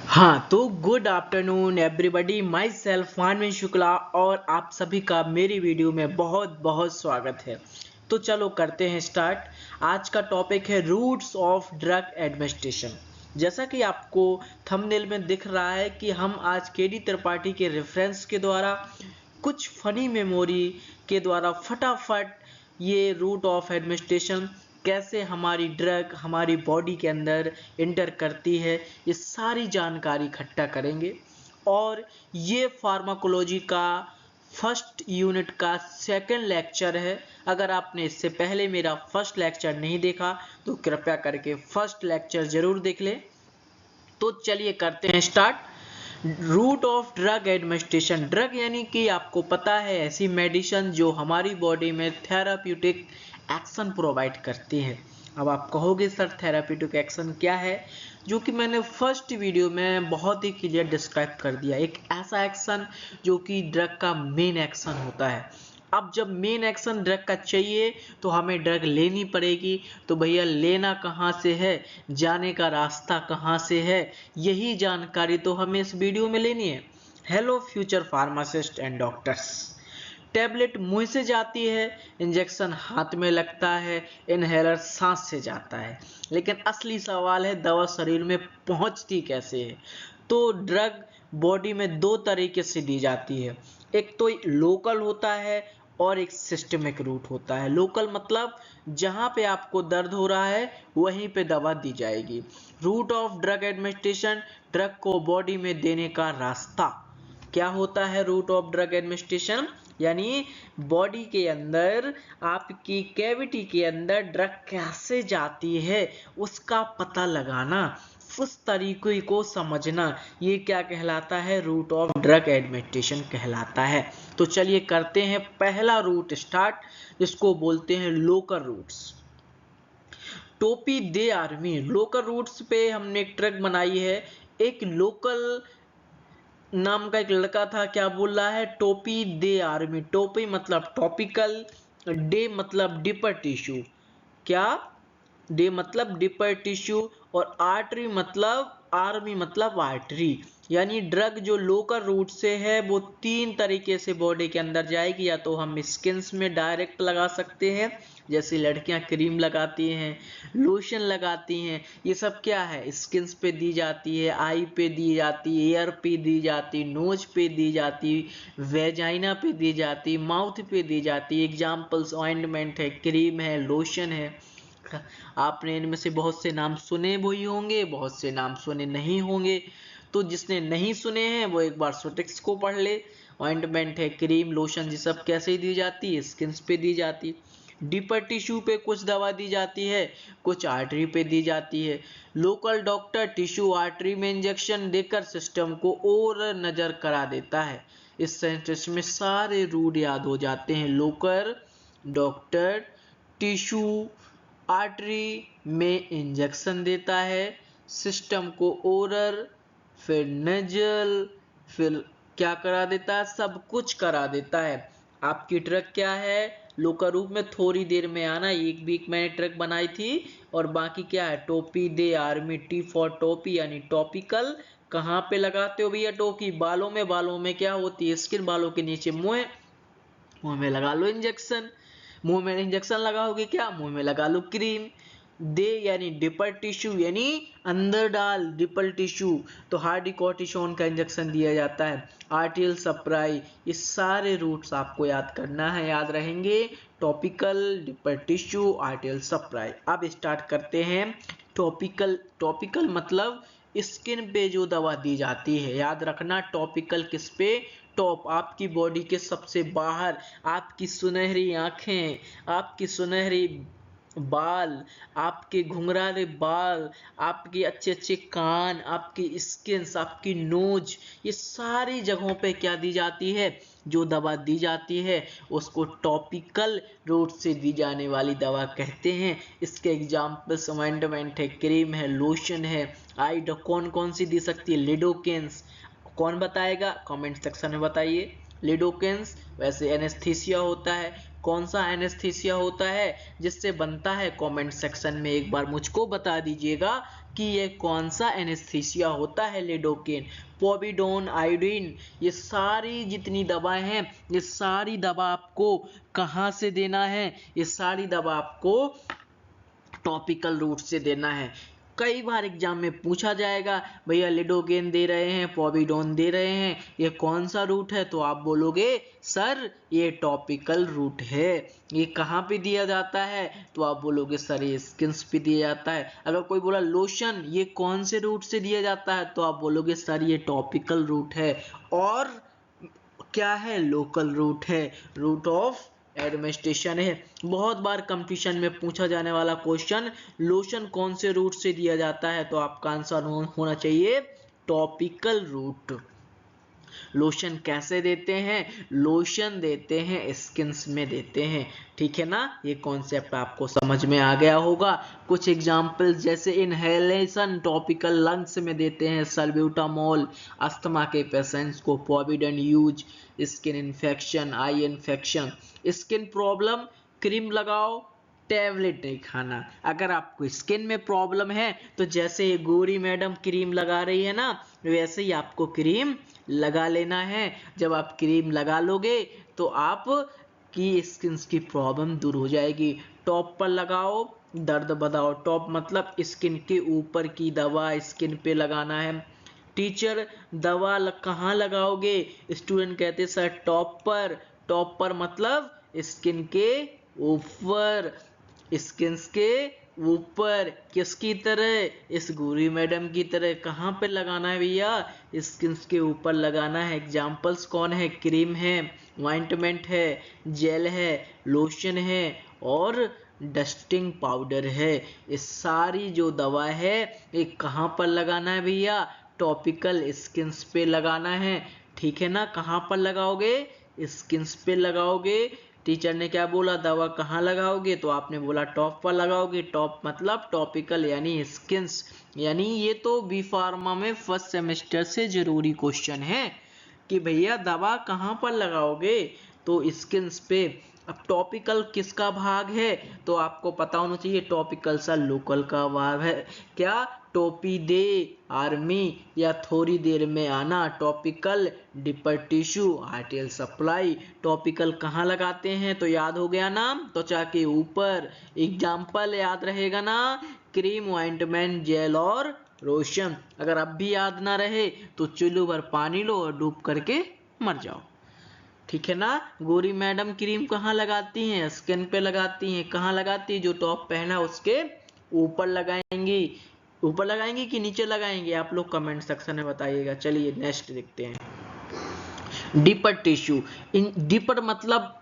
हाँ तो good afternoon everybody, my self Manveen Shukla और आप सभी का मेरी वीडियो में बहुत बहुत स्वागत है। तो चलो करते हैं स्टार्ट। आज का टॉपिक है रूट्स ऑफ ड्रग एडमिनिस्ट्रेशन। जैसा कि आपको थंबनेल में दिख रहा है कि हम आज केडी त्रिपाठी के रेफरेंस के द्वारा कुछ फनी मेमोरी के द्वारा फटाफट ये रूट ऑफ एडमिनिस्ट्रेशन कैसे हमारी ड्रग हमारी बॉडी के अंदर इंटर करती है, ये सारी जानकारी इकट्ठा करेंगे। और ये फार्माकोलॉजी का फर्स्ट यूनिट का सेकंड लेक्चर है। अगर आपने इससे पहले मेरा फर्स्ट लेक्चर नहीं देखा तो कृपया करके फर्स्ट लेक्चर जरूर देख ले। तो चलिए करते हैं start. Route of drug administration. Drug यानी कि आपको पता है ऐसी मेडिसिन जो हमारी बॉडी में थेराप्यूटिक एक्शन प्रोवाइड करती है। अब आप कहोगे सर थेराप्यूटिक एक्शन क्या है, जो कि मैंने फर्स्ट वीडियो में बहुत ही क्लियर डिस्क्राइब कर दिया। एक ऐसा एक्शन जो कि ड्रग का मेन एक्शन होता है। अब जब मेन एक्शन ड्रग का चाहिए तो हमें ड्रग लेनी पड़ेगी। तो भैया लेना कहाँ से है, जाने का रास्ता कहाँ से है, यही जानकारी तो हमें इस वीडियो में लेनी है। Hello future pharmacist and doctors. Tablet मुंह से जाती है, इंजेक्शन हाथ में लगता है, इनहेलर सांस से जाता है, लेकिन असली सवाल है दवा शरीर में पहुंचती कैसे है। तो ड्रग बॉडी में दो तरीके से दी जाती है। एक तो लोकल होता है और एक सिस्टमिक रूट होता है। लोकल मतलब जहां पे आपको दर्द हो रहा है वहीं पे दवा दी जाएगी। Route of drug administration, drug को बॉडी में देने का रास्ता क्या होता है। रूट ऑफ ड्रग एडमिनिस्ट्रेशन यानी बॉडी के अंदर आपकी कैविटी के अंदर ड्रग कैसे जाती है उसका पता लगाना, उस तरीके को समझना, ये क्या कहलाता है, रूट ऑफ ड्रग एडमिनिस्ट्रेशन कहलाता है। तो चलिए करते हैं पहला रूट स्टार्ट, जिसको बोलते हैं लोकल रूट्स। टोपी दे आर्मी। लोकल रूट्स पे हमने एक ट्रक बनाई है। एक लोकल नाम का एक लड़का था, क्या बोल रहा है, टोपी दे आर्मी। टोपी मतलब टॉपिकल, डे मतलब डिपर टिश्यू, क्या डे मतलब डिपर टिश्यू, और आर्टरी मतलब आर्मी मतलब आर्टरी। यानी ड्रग जो लोकल रूट से है वो तीन तरीके से बॉडी के अंदर जाएगी। या तो हम स्किन्स में डायरेक्ट लगा सकते हैं, जैसे लड़कियां क्रीम लगाती हैं, लोशन लगाती हैं, ये सब क्या है स्किन्स पे दी जाती है, आई पे दी जाती है, एयर पे दी जाती, नोज पे दी जाती, वेजाइना पे दी जाती, माउथ पे दी जाती। एग्जाम्पल्स ऑइंटमेंट है, क्रीम है, लोशन है। आपने इनमें से बहुत से नाम सुने भी होंगे, बहुत से नाम सुने नहीं होंगे। तो जिसने नहीं सुने हैं वो एक बार सोटेक्स को पढ़ ले। ऑइंटमेंट है, क्रीम, लोशन, ये सब कैसे दी जाती है, स्किन्स पे दी जाती। डीपर टिश्यू पे कुछ दवा दी जाती है, कुछ आर्टरी पे दी जाती है। लोकल डॉक्टर टिश्यू आर्टरी में इंजेक्शन देकर सिस्टम को और नजर करा देता है। इस सेंटेंस में सारे रूट याद हो जाते हैं। लोकल डॉक्टर टिश्यू आर्टरी में इंजेक्शन देता है, सिस्टम को ओरल, फिर नजल, फिर क्या करा देता है, सब कुछ करा देता है। आपकी ट्रक क्या है, लोकल रूप में थोड़ी देर में आना। एक वीक मैंने ट्रक बनाई थी। और बाकी क्या है, टोपी दे आर्मी, टी फॉर टोपी यानी टॉपिकल। कहाँ पे लगाते हो भैया टोपी, बालों में। बालों में क्या होती है, स्किन, बालों के नीचे मुंह, मुंह में लगा लो इंजेक्शन। मुंह में इंजेक्शन लगाओगे क्या, मुंह में लगा लो क्रीम। दे यानी डिपर टिश्यू यानी अंदर डाल, डिपर टिश्यू तो हार्डी कॉर्टिसोन का इंजेक्शन दिया जाता है। आर्टियल सप्लाई, ये सारे रूट्स आपको याद करना है, याद रहेंगे। Topical, deeper tissue, arterial supply. अब स्टार्ट करते हैं टॉपिकल। टॉपिकल मतलब स्किन पे जो दवा दी जाती है। याद रखना टॉपिकल किस पे, टॉप, आपकी बॉडी के सबसे बाहर। आपकी सुनहरी आंखें, आपकी सुनहरी बाल, आपके घुंघराले बाल, आपके अच्छे अच्छे कान, आपकी स्किन, आपकी नोज, ये सारी जगहों पे क्या दी जाती है, जो दवा दी जाती है उसको टॉपिकल रूट से दी जाने वाली दवा कहते हैं। इसके एग्जाम्पल्स ऑइंटमेंट है, क्रीम है, लोशन है। आई कौन कौन सी दी सकती है, लिडोकेन्स। कौन बताएगा, कमेंट सेक्शन में बताइए। लिडोकेन्स वैसे एनेस्थीसिया होता है। कौन सा एनेस्थीसिया होता है जिससे बनता है? कमेंट सेक्शन में एक बार मुझको बता दीजिएगा कि ये कौन सा एनेस्थीसिया होता है। लिडोकेन, पोविडोन, आयोडीन, ये सारी जितनी दवाएं हैं, ये सारी दवा आपको कहाँ से देना है? ये सारी दवा आपको टॉपिकल रूट से देना है। कई बार एग्जाम में पूछा जाएगा, भैया लिडोकेन दे रहे हैं, पोविडोन दे रहे हैं, ये कौन सा रूट है? तो आप बोलोगे सर ये टॉपिकल रूट है। ये कहाँ पे दिया जाता है? तो आप बोलोगे सर ये स्किन्स पे दिया जाता है। अगर कोई बोला लोशन, ये कौन से रूट से दिया जाता है? तो आप बोलोगे सर ये टॉपिकल रूट है। और क्या है? लोकल रूट है, रूट ऑफ एडमिनिस्ट्रेशन है। बहुत बार कंपटीशन में पूछा जाने वाला क्वेश्चन, लोशन कौन से रूट से दिया जाता है? तो आपका आंसर होना चाहिए टॉपिकल रूट। लोशन कैसे देते हैं? लोशन देते हैं स्किन्स में देते हैं। ठीक है ना? ये कॉन्सेप्ट आपको समझ में आ गया होगा। कुछ एग्जांपल्स जैसे इनहेलेशन टॉपिकल लंग्स में देते हैं सल्ब्यूटामोल, अस्थमा के पेशेंट्स को povidone use, skin infection, eye infection, skin problem cream लगाओ, टैबलेट नहीं खाना। अगर आपको स्किन में प्रॉब्लम है तो जैसे ये गोरी मैडम क्रीम लगा रही है ना, वैसे ही आपको क्रीम लगा लेना है। जब आप क्रीम लगा लोगे तो आप की स्किन की प्रॉब्लम दूर हो जाएगी। टॉप पर लगाओ, दर्द बताओ। टॉप मतलब स्किन के ऊपर की दवा स्किन पे लगाना है। टीचर दवा कहाँ लगाओगे? स्टूडेंट कहते सर टॉप पर। टॉप पर मतलब स्किन के ऊपर, स्किन के ऊपर। किसकी तरह? इस गोरी मैडम की तरह। कहाँ पे लगाना है भैया? स्किन के ऊपर लगाना है। एग्जाम्पल्स कौन है? क्रीम है, ऑइंटमेंट है, जेल है, लोशन है और डस्टिंग पाउडर है। ये सारी जो दवा है ये कहाँ पर लगाना है भैया? टॉपिकल स्किन्स पे लगाना है। ठीक है ना? कहाँ पर लगाओगे? स्किन्स पे लगाओगे। टीचर ने क्या बोला? दवा कहाँ लगाओगे? तो आपने बोला टॉप पर लगाओगे। टॉप मतलब टॉपिकल यानी स्किन्स। यानी ये तो बी फार्मा में फर्स्ट सेमेस्टर से जरूरी क्वेश्चन है कि भैया दवा कहाँ पर लगाओगे? तो स्किन्स पे। अब टॉपिकल किसका भाग है? तो आपको पता होना चाहिए टॉपिकल सा लोकल का भाग है। क्या? टोपी दे, आर्मी या थोड़ी देर में आना। Topical deeper tissue, arterial supply. Topical कहाँ लगाते हैं? तो याद हो गया नाम, त्वचा के ऊपर। एग्जाम्पल याद रहेगा ना? क्रीम, ऑइंटमेंट, जेल और लोशन। अगर अब भी याद ना रहे तो चुल्लू भर पानी लो और डूब करके मर जाओ। ठीक है ना? गोरी मैडम क्रीम कहाँ लगाती हैं? स्किन पे लगाती हैं। कहाँ लगाती है? जो टॉप पहना उसके ऊपर लगाएंगी। ऊपर लगाएंगी कि नीचे लगाएंगे? आप लोग कमेंट सेक्शन में बताइएगा। चलिए नेक्स्ट देखते हैं। Deeper tissue. डीपर मतलब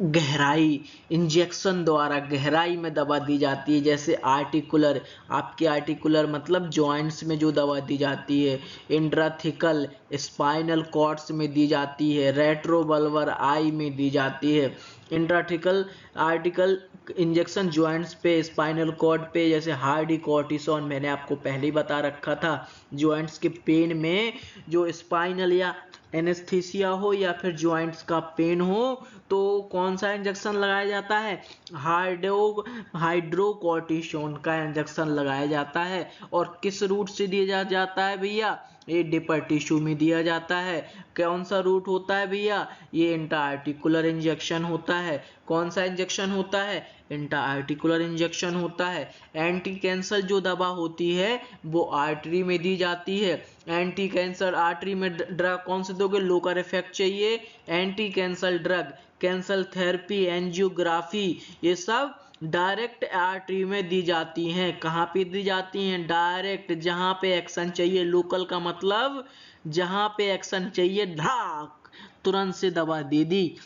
गहराई। इंजेक्शन द्वारा गहराई में दवा दी जाती है। जैसे आर्टिकुलर, आपके आर्टिकुलर मतलब जॉइंट्स में जो दवा दी जाती है। इंट्राथिकल स्पाइनल कॉर्ड्स में दी जाती है। रेट्रोवल्वर आई में दी जाती है। इंट्राथिकल आर्टिकल इंजेक्शन जॉइंट्स पे, स्पाइनल कॉर्ड पे, जैसे हार्डी कॉर्टिसोन मैंने आपको पहले ही बता रखा था। जॉइंट्स के पेन में जो स्पाइनल या एनेस्थीसिया हो या फिर जॉइंट्स का पेन हो तो कौन सा इंजेक्शन लगाया जाता है? हाइड्रोकॉर्टिसोन का इंजेक्शन लगाया जाता है। और किस रूट से दिया जाता है भैया? ये डिपर टिश्यू में दिया जाता है। कौन सा रूट होता है भैया? ये इंट्राआर्टिकुलर इंजेक्शन होता है। कौन सा इंजेक्शन होता है? इंट्राआर्टिकुलर इंजेक्शन होता है। एंटी कैंसर जो दवा होती है वो आर्टरी में दी जाती है। एंटी कैंसर आर्टरी में ड्रग कौन से दोगे? लोकल इफेक्ट चाहिए। Anti cancer drug, cancer therapy, angiography, ये सब डायरेक्ट आर्टरी में दी जाती हैं। कहाँ पे दी जाती हैं? डायरेक्ट, जहां पे एक्शन चाहिए। लोकल का मतलब जहां पे एक्शन चाहिए, धाक तुरंत से दवा दे दी।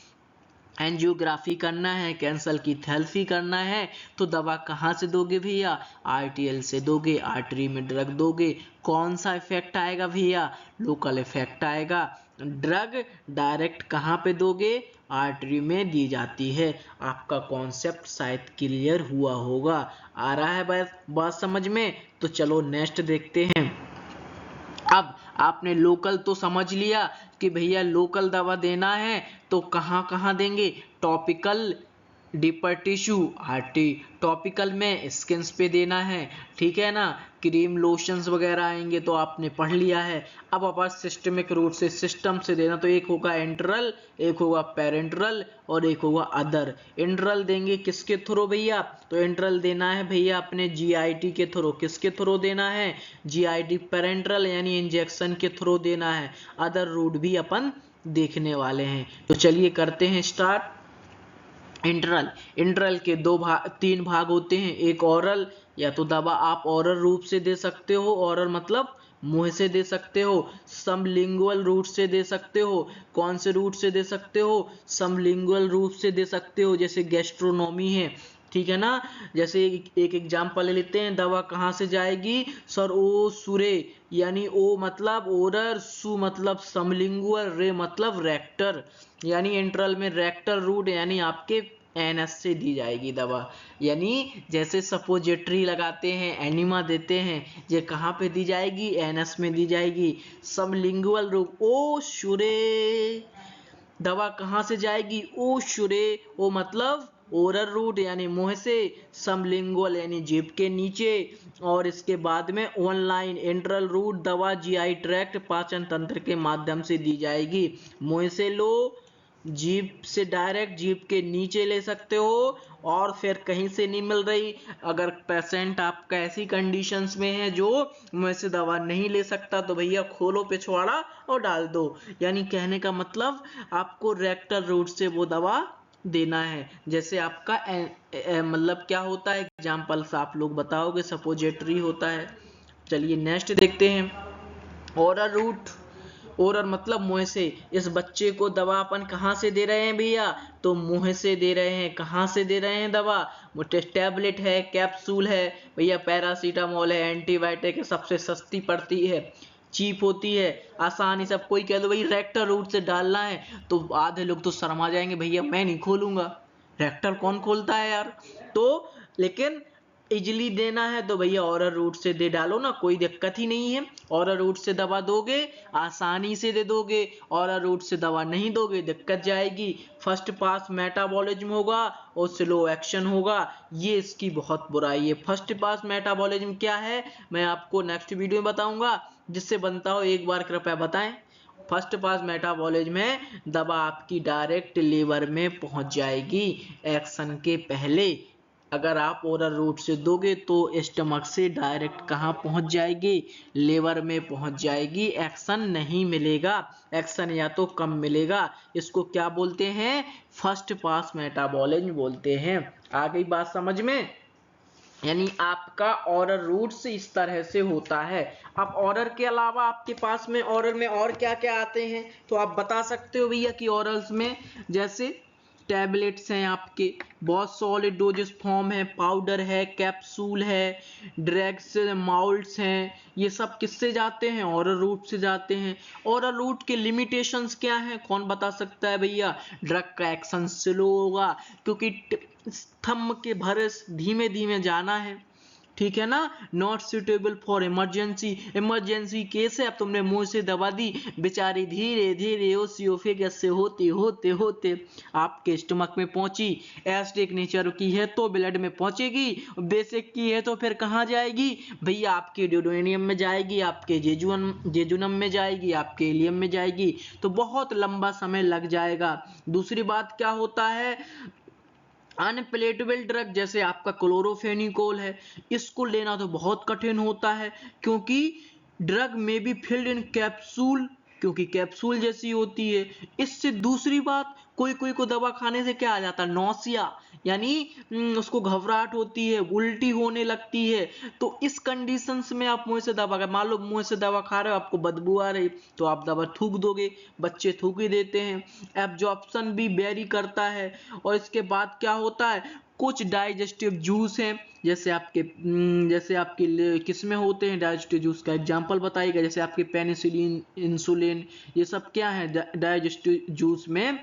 एंजियोग्राफी करना है, कैंसर की थेरेपी करना है तो दवा कहाँ से दोगे भैया? आरटीएल से दोगे, आर्टरी में ड्रग दोगे। कौन सा इफेक्ट आएगा भैया? लोकल इफेक्ट आएगा। ड्रग डायरेक्ट कहाँ पे दोगे? आर्टरी में दी जाती है। आपका कॉन्सेप्ट शायद क्लियर हुआ होगा। आ रहा है बात समझ में? तो चलो नेक्स्ट देखते हैं। अब आपने लोकल तो समझ लिया कि भैया लोकल दवा देना है तो कहाँ कहाँ देंगे, topical, deeper tissue, RT, topical में स्किन्स पे देना है, ठीक है ना, क्रीम लोशंस वगैरह आएंगे तो आपने पढ़ लिया है। अब अपन सिस्टमिक रूट से, सिस्टम से देना तो एक होगा एंट्रल, एक होगा पेरेंट्रल और एक होगा अदर। एंट्रल देंगे किसके थ्रू भैया, तो एंट्रल देना है भैया अपने जीआईटी के थ्रू। किसके थ्रू देना है, जीआईटी पेरेंट्रल यानी इंजेक्शन के थ्रू देना है। अदर रूट भी अपन देखने वाले हैं, तो चलिए करते हैं स्टार्ट। इंटरल के तीन भाग होते हैं, एक ओरल, या तो दवा आप ओरल रूप से दे सकते हो, ओरल मतलब मुंह से दे सकते हो, सबलिंगुअल रूट से दे सकते हो। कौन से रूट से दे सकते हो, सबलिंगुअल रूट से दे सकते हो, जैसे गैस्ट्रोनोमी है, ठीक है ना। जैसे एक एग्जांपल ले लेते हैं, दवा कहाँ से जाएगी सर, ओ सुरे, यानी ओ मतलब ओरल, सु मतलब सबलिंगुअल, रे मतलब रेक्टर, यानी इंट्रल में रेक्टर रूट यानी आपके एनएस से दी जाएगी दवा। यानी जैसे सपोजिटरी लगाते हैं, एनिमा देते हैं, ये कहाँ पे दी जाएगी, एनएस में दी जाएगी। सबलिंगुअल रूट ओ शुरे, दवा कहाँ से जाएगी, ओ शुरे, ओ मतलब ओरल रूट यानी मुंह से, सबलिंगुअल यानी जीभ के नीचे, और इसके बाद में ऑनलाइन एंट्रल रूट दवा जीआई ट्रैक्ट पाचन तंत्र के माध्यम से दी जाएगी। मुंह से लो, जीभ से डायरेक्ट जीभ के नीचे ले सकते हो, और फिर कहीं से नहीं मिल रही, अगर पेशेंट आपका ऐसी कंडीशंस में है जो मुंह से दवा नहीं ले सकता, तो भैया खोलो पिछवाड़ा और डाल दो। यानी कहने का मतलब आपको रेक्टल रूट से वो दवा देना है। जैसे आपका मतलब क्या होता है, एग्जाम्पल्स आप लोग बताओगे, सपोजिटरी होता है। चलिए नेक्स्ट देखते हैं, ओरल रूट, ओरल मतलब मुंह से। इस बच्चे को दवा अपन कहाँ से दे रहे हैं भैया, तो मुंह से दे रहे हैं। कहाँ से दे रहे हैं दवा, टैबलेट है, कैप्सूल है भैया, पैरासीटामोल है, एंटीबायोटिक है, सबसे सस्ती पड़ती है, चीप होती है, आसानी से। कोई कह दो भाई रेक्टर रूट से डालना है, तो आधे लोग तो शर्मा जाएंगे, भैया मैं नहीं खोलूंगा, रेक्टर कौन खोलता है यार। तो लेकिन इजली देना है तो भैया ओरल रूट से दे डालो ना, कोई दिक्कत ही नहीं है। ओरल रूट से दवा दोगे आसानी से दे दोगे, ओरल रूट से दवा नहीं दोगे दिक्कत जाएगी। फर्स्ट पास मेटाबॉलिज्म होगा और स्लो एक्शन होगा, ये इसकी बहुत बुराई है। फर्स्ट पास मेटाबॉलिज्म क्या है, मैं आपको नेक्स्ट वीडियो में बताऊंगा, जिससे बनता हो एक बार कृपया बताएं। फर्स्ट पास मेटाबॉलिज्म में दवा आपकी डायरेक्ट लीवर में पहुंच जाएगी एक्शन के पहले। अगर आप ओरल रूट से दोगे तो स्टमक से डायरेक्ट कहाँ पहुंच जाएगी, लीवर में पहुंच जाएगी, एक्शन नहीं मिलेगा, एक्शन या तो कम मिलेगा। इसको क्या बोलते हैं, फर्स्ट पास मेटाबॉलिज्म बोलते हैं। आ गई बात समझ में, यानी आपका ओरल रूट से इस तरह से होता है। अब ओरल के अलावा आपके पास में ओरल में और क्या क्या आते हैं, तो आप बता सकते हो भैया कि ओरल्स में जैसे टैबलेट्स हैं आपके, बहुत सॉलिड डोजेस फॉर्म है, पाउडर है, कैप्सूल है, ड्रग्स माउल्ट्स हैं, ये सब किससे जाते हैं, ओरल रूट से जाते हैं। ओरल रूट के लिमिटेशंस क्या हैं, कौन बता सकता है भैया, ड्रग का एक्शन स्लो होगा, क्योंकि स्तंभ के भरे धीमे धीमे जाना है, ठीक है ना। Not suitable for emergency, emergency case है, अब तुमने मुंह से दवा दी, बेचारी धीरे धीरे ओसियोफेगस से होते होते होते आपके स्टमक में पहुंची। एसिडिक नेचर की है तो ब्लड में पहुंचेगी, बेसिक की है तो फिर कहाँ जाएगी भैया, आपके ड्यूडेनियम में जाएगी, आपके जेजुनम में जाएगी, आपके इलियम में जाएगी, तो बहुत लंबा समय लग जाएगा। दूसरी बात क्या होता है, अनप्लेटेबल ड्रग, जैसे आपका क्लोरोफेनिकोल है, इसको लेना तो बहुत कठिन होता है, क्योंकि ड्रग में बी फिल्ड इन कैप्सूल, क्योंकि कैप्सूल जैसी होती है। इससे दूसरी बात, कोई कोई को दवा खाने से क्या आ जाता है, नौसिया, यानी उसको घबराहट होती है, उल्टी होने लगती है। तो इस कंडीशंस में आप मुंह से दवा, अगर मान लो मुंह से दवा खा रहे हो, आपको बदबू आ रही, तो आप दवा थूक दोगे, बच्चे थूक ही देते हैं। एब्जॉर्प्शन भी वेरी करता है। और इसके बाद क्या होता है, कुछ डाइजेस्टिव जूस हैं, जैसे आपके किसमें होते हैं डाइजेस्टिव जूस का एग्जांपल बताइएगा, जैसे आपके पेनिसिलिन, इंसुलिन, ये सब क्या है डाइजेस्टिव जूस में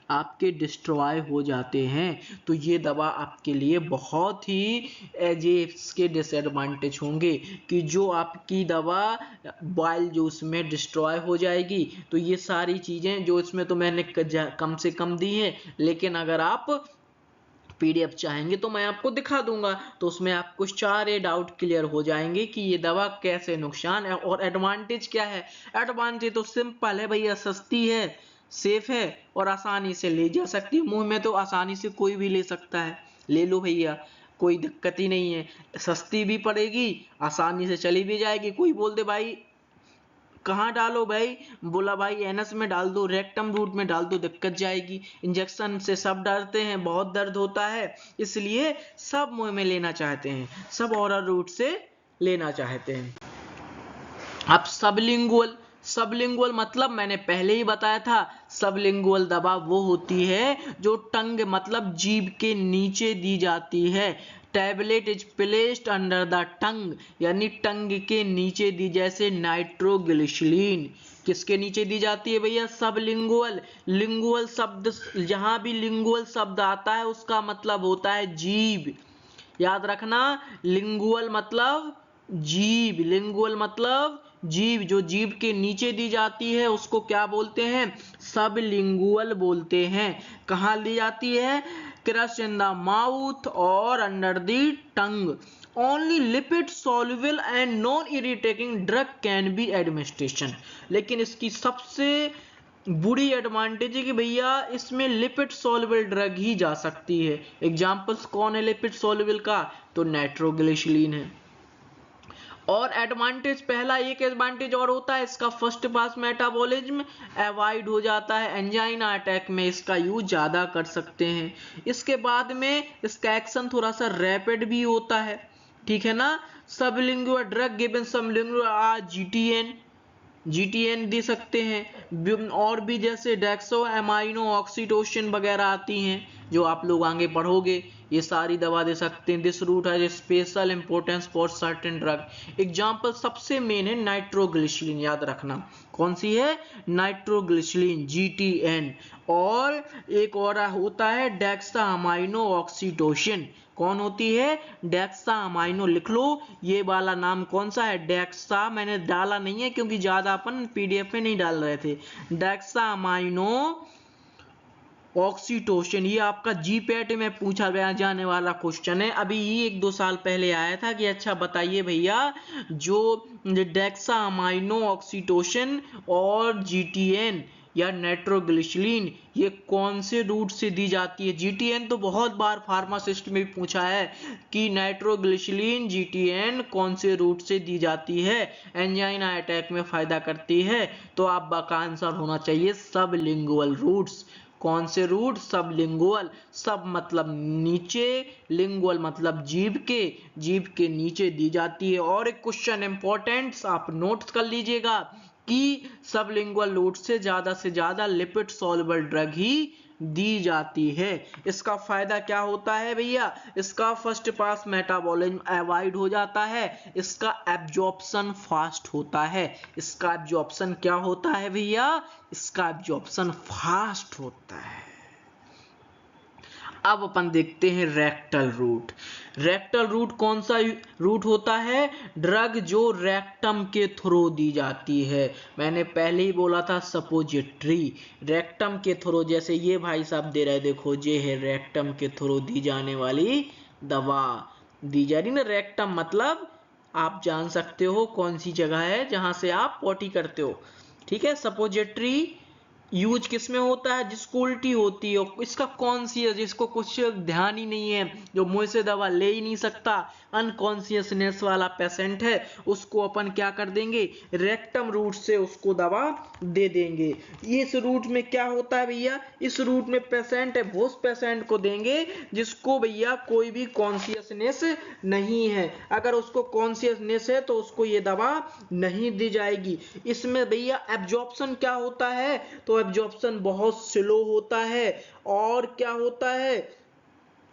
आपके डिस्ट्रॉय हो जाते हैं। तो ये दवा आपके लिए बहुत ही इसके डिसएडवांटेज होंगे कि जो आपकी दवा बॉयल जो उसमें डिस्ट्रॉय हो जाएगी। तो ये सारी चीजें जो इसमें तो मैंने कम से कम दी हैं, लेकिन अगर आप पीडीएफ चाहेंगे तो मैं आपको दिखा दूंगा, तो उसमें आपको सारे डाउट क्लियर हो जाएंगे कि ये दवा कैसे नुकसान है और एडवांटेज क्या है। एडवांटेज तो सिंपल है भैया, सस्ती है, सेफ है और आसानी से ले जा सकती है। मुंह में तो आसानी से कोई भी ले सकता है, ले लो भैया, कोई दिक्कत ही नहीं है। सस्ती भी पड़ेगी, आसानी से चली भी जाएगी। कोई बोल दे भाई कहाँ डालो, भाई बोला भाई एनस में डाल दो, रेक्टम रूट में डाल दो, दिक्कत जाएगी। इंजेक्शन से सब डरते हैं, बहुत दर्द होता है, इसलिए सब मुंह में लेना चाहते हैं, सब ओरल रूट से लेना चाहते हैं। अब सबलिंगुअल मतलब मैंने पहले ही बताया था, सबलिंगुअल दवा वो होती है जो टंग मतलब जीभ के नीचे दी जाती है। Tablet is placed under the tongue, यानी टंग के नीचे दी, जैसे नाइट्रोग्लिसरीन किसके नीचे दी जाती है भैया, सबलिंगुअल। लिंगुअल शब्द, जहां भी लिंगुअल शब्द आता है उसका मतलब होता है जीभ, याद रखना। लिंगुअल मतलब जीभ, लिंगुअल मतलब जीभ, जो जीभ के नीचे दी जाती है उसको क्या बोलते हैं, सबलिंगुअल बोलते हैं। कहाँ दी जाती है, क्रश इन द माउथ और under the tongue. Only lipid soluble and non irritating drug can be administration. लेकिन इसकी सबसे बुरी एडवांटेज है कि भैया इसमें लिपिड सॉल्युबल ड्रग ही जा सकती है। एग्जांपल्स कौन है लिपिड सॉल्युबल का, तो नाइट्रोग्लिसरीन है। और एडवांटेज, पहला एक एडवांटेज और होता है इसका, फर्स्ट पास मेटाबॉलिज्म अवॉइड हो जाता है, एंजाइना अटैक में इसका यूज ज्यादा कर सकते हैं। इसके बाद में इसका एक्शन थोड़ा सा रैपिड भी होता है, ठीक है ना। Sublingual drug given sublingual GTN दे सकते हैं, और भी जैसे डेक्सो एमाइनो ऑक्सीटोसिन वगैरह आती हैं जो आप लोग आगे पढ़ोगे, ये सारी दवा दे सकते हैं। This route has special importance for certain drug. Example सबसे मेन है नाइट्रोग्लिसरीन, याद रखना कौन सी है, नाइट्रोग्लिसरीन जीटीएन। और एक और होता है डेक्सा अमाइनो ऑक्सीटोसिन, कौन होती है, डेक्सा अमाइनो, लिख लो ये वाला नाम कौन सा है, डेक्सा। मैंने डाला नहीं है क्योंकि ज्यादा अपन पीडीएफ में नहीं डाल रहे थे। डेक्सा अमाइनो ऑक्सीटोसिन, ये आपका जीपैट में पूछा गया जाने वाला क्वेश्चन है, अभी ये 1-2 साल पहले आया था कि अच्छा बताइए भैया जो डेक्सा अमाइनो ऑक्सीटोसिन और जीटीएन या नाइट्रोग्लिसरीन ये कौन से रूट से दी जाती है। जीटीएन तो बहुत बार फार्मासिस्ट में भी पूछा है कि नाइट्रोग्लिसरीन जीटीएन कौन से रूट से दी जाती है, एंजाइना अटैक में फायदा करती है। तो आपका आंसर होना चाहिए सबलिंगुअल रूट्स। कौन से रूट, सबलिंगुअल, सब मतलब नीचे, लिंगुअल मतलब जीभ के नीचे दी जाती है। और एक क्वेश्चन इंपॉर्टेंट आप नोट कर लीजिएगा कि सबलिंगुअल रूट से ज्यादा लिपिड सॉल्युबल ड्रग ही दी जाती है। इसका फायदा क्या होता है भैया, इसका फर्स्ट पास मेटाबॉलिज्म अवॉइड हो जाता है, इसका एब्जॉर्प्शन फास्ट होता है। इसका एब्जॉर्प्शन क्या होता है भैया, इसका एब्जॉर्प्शन फास्ट होता है। अब अपन देखते हैं रेक्टल रूट। रेक्टल रूट कौन सा रूट होता है, ड्रग जो रेक्टम के थ्रू दी जाती है। मैंने पहले ही बोला था सपोजिटरी, रेक्टम के थ्रू, जैसे ये भाई साहब दे रहे, देखो ये है रेक्टम के थ्रू दी जाने वाली दवा, दी जा रही ना। रेक्टम मतलब आप जान सकते हो कौन सी जगह है जहां से आप पॉटी करते हो, ठीक है। सपोजिटरी यूज किस में होता है, जिसको उल्टी होती है, इसका कॉन्शियस, जिसको कुछ ध्यान ही नहीं है, जो मुंह से दवा ले ही नहीं सकता, अनकॉन्शियसनेस वाला पेशेंट है, उसको अपन क्या कर देंगे, रेक्टम रूट से उसको दवा दे देंगे। इस रूट में क्या होता है भैया, इस रूट में पेशेंट है, वो उस पेशेंट को देंगे जिसको भैया कोई भी कॉन्शियसनेस नहीं है। अगर उसको कॉन्शियसनेस है तो उसको ये दवा नहीं दी जाएगी। इसमें भैया एब्जॉर्प्शन क्या होता है, तो एब्जॉर्प्शन बहुत स्लो होता है। और क्या होता है,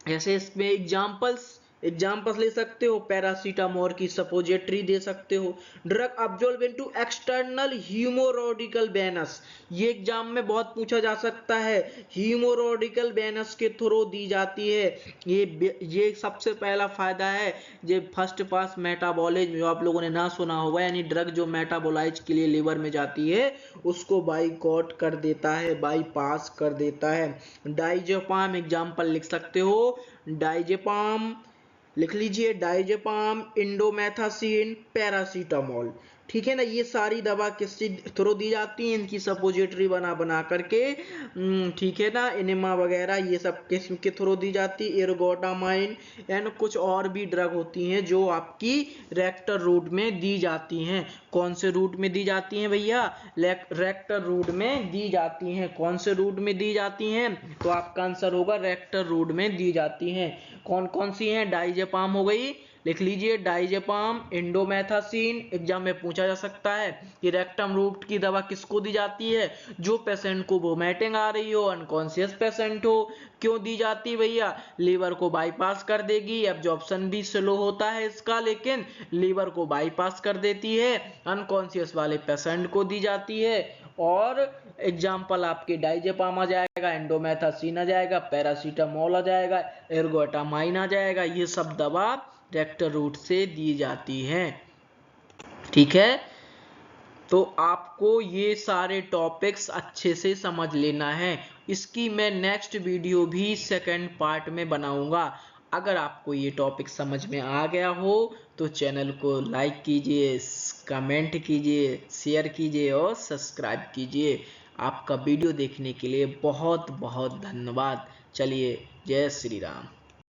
ऐसे इसमें एग्जांपल्स एग्जाम्पल्स ले सकते हो, पैरासीटामोल की सपोजिटरी दे सकते हो। Drug absorb into external haemorrhoidal venous, ये एग्जाम में बहुत पूछा जा सकता है, हीमोरोडिकल वेनस के थ्रू दी जाती है। ये सबसे पहला फायदा है, ये फर्स्ट पास मेटाबॉलिज्म, जो आप लोगों ने ना सुना होगा, यानी ड्रग जो मेटाबोलाइज के लिए लिवर में जाती है उसको बाइकआउट कर देता है, बाईपास कर देता है। डाइजेपाम एग्जाम्पल लिख सकते हो, डाइजेपाम लिख लीजिए, डाइजेपाम, इंडोमेथासिन, पैरासीटामोल, ठीक है ना। ये सारी दवा किससे थ्रू दी जाती है, इनकी सपोजिटरी बना बना करके, ठीक है ना। इनेमा वगैरह ये सब किसके थ्रू दी जाती है, एर्गोटामाइन एंड कुछ और भी ड्रग होती हैं जो आपकी रेक्टर रूट में दी जाती हैं। कौन से रूट में दी जाती हैं भैया, रेक्टर रूट में दी जाती हैं। कौन से रूट में दी जाती हैं, तो आपका आंसर होगा रेक्टर रूट में दी जाती हैं। कौन कौन सी हैं, डाइजेपाम हो गई, लिख लीजिए, डाइजेपाम, इंडोमेथासिन, एग्जाम में पूछा जा सकता है कि रेक्टम रूट की दवा किसको दी जाती है, जो पेशेंट को वोमिटिंग आ रही हो, अनकॉन्शियस पेशेंट हो। क्यों दी जाती है भैया, लीवर को बाईपास कर देगी, एब्जॉर्प्शन भी स्लो होता है इसका, लेकिन लीवर को बाईपास कर देती है, अनकॉन्शियस वाले पेशेंट को दी जाती है। और एग्जाम्पल आपके डाइजेपाम आ जाएगा, इंडोमेथासिन आ जाएगा, पैरासीटामोल आ जाएगा, एर्गोटामाइन आ जाएगा। ये सब दवा रेक्टर रूट से दी जाती है, ठीक है। तो आपको ये सारे टॉपिक्स अच्छे से समझ लेना है। इसकी मैं नेक्स्ट वीडियो भी सेकंड पार्ट में बनाऊंगा। अगर आपको ये टॉपिक समझ में आ गया हो तो चैनल को लाइक कीजिए, कमेंट कीजिए, शेयर कीजिए और सब्सक्राइब कीजिए। आपका वीडियो देखने के लिए बहुत बहुत धन्यवाद। चलिए, जय श्री राम।